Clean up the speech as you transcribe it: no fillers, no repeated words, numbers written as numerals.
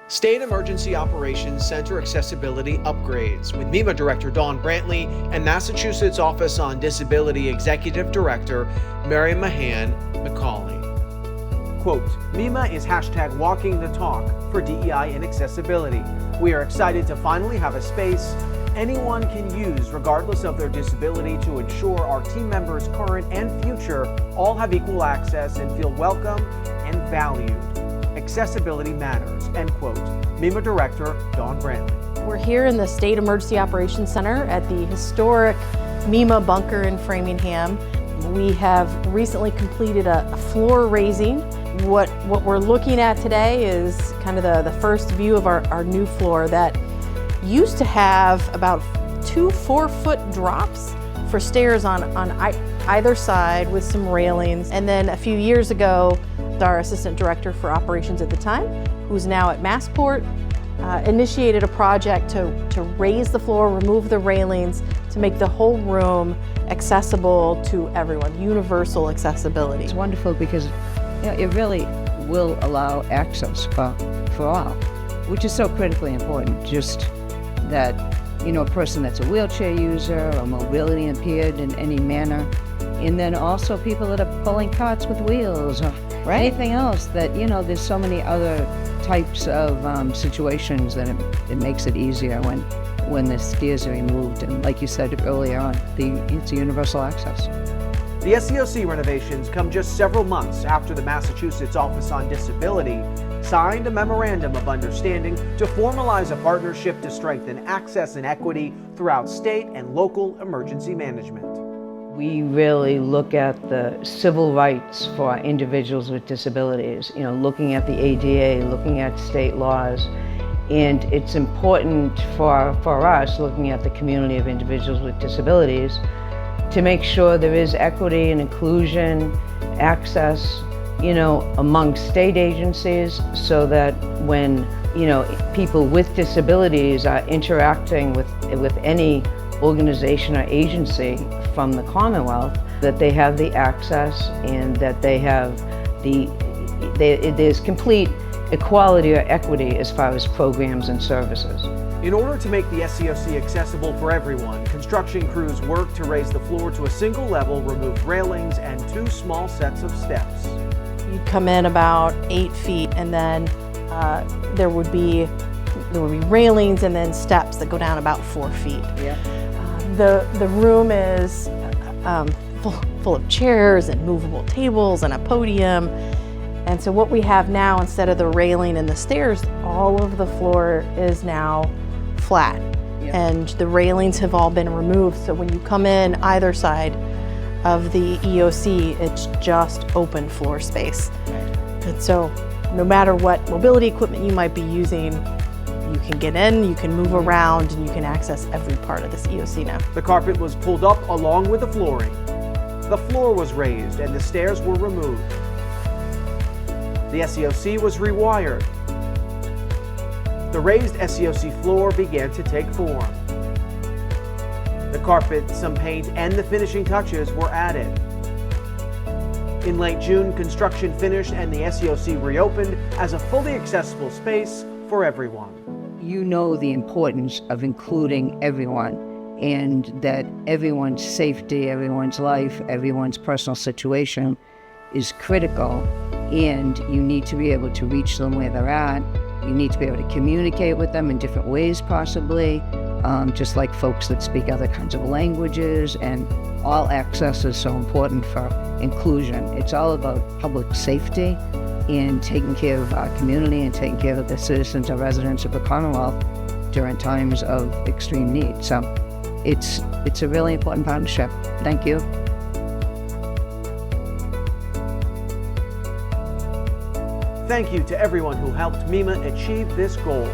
State Emergency Operations Center accessibility upgrades with MEMA Director Dawn Brantley and Massachusetts Office on Disability Executive Director Mary Mahon, McCauley. Quote, MEMA is hashtag walking the talk for DEI and accessibility. We are excited to finally have a space anyone can use regardless of their disability to ensure our team members, current and future, all have equal access and feel welcome and valued. Accessibility matters, end quote. MEMA Director Dawn Brantley. We're here in the State Emergency Operations Center at the historic MEMA bunker in Framingham. We have recently completed a floor raising. What we're looking at today is kind of the first view of our new floor that used to have about 2 4-foot drops for stairs on either side with some railings. And then a few years ago, our assistant director for operations at the time, who's now at Massport, initiated a project to raise the floor, remove the railings, to make the whole room accessible to everyone, universal accessibility. It's wonderful because it really will allow access for all, which is so critically important. Just that, a person that's a wheelchair user or mobility impaired in any manner, and then also people that are pulling carts with wheels or anything else that, there's so many other types of situations that it makes it easier when the stairs are removed. And like you said earlier on, it's a universal access. The SEOC renovations come just several months after the Massachusetts Office on Disability signed a memorandum of understanding to formalize a partnership to strengthen access and equity throughout state and local emergency management. We really look at the civil rights for individuals with disabilities, looking at the ADA, looking at state laws, and it's important for us, looking at the community of individuals with disabilities, to make sure there is equity and inclusion, access, among state agencies, so that when, people with disabilities are interacting with any organization or agency from the Commonwealth, that they have the access and that they have there's complete equality or equity as far as programs and services. In order to make the SEOC accessible for everyone, construction crews worked to raise the floor to a single level, remove railings, and 2 small sets of steps. You'd come in about 8 feet, and then there would be railings and then steps that go down about 4 feet. Yeah. The room is full of chairs and movable tables and a podium. And so what we have now, instead of the railing and the stairs, all of the floor is now flat. Yeah. And the railings have all been removed. So when you come in either side of the EOC, it's just open floor space. And so no matter what mobility equipment you might be using, you can get in, you can move around, and you can access every part of this EOC now. The carpet was pulled up along with the flooring. The floor was raised and the stairs were removed. The SEOC was rewired. The raised SEOC floor began to take form. The carpet, some paint, and the finishing touches were added. In late June, construction finished and the SEOC reopened as a fully accessible space for everyone. The importance of including everyone, and that everyone's safety, everyone's life, everyone's personal situation is critical, and you need to be able to reach them where they're at. You need to be able to communicate with them in different ways possibly, just like folks that speak other kinds of languages, and all access is so important for inclusion. It's all about public safety and taking care of our community and taking care of the citizens or residents of the Commonwealth during times of extreme need. So it's a really important partnership. Thank you. Thank you to everyone who helped MEMA achieve this goal.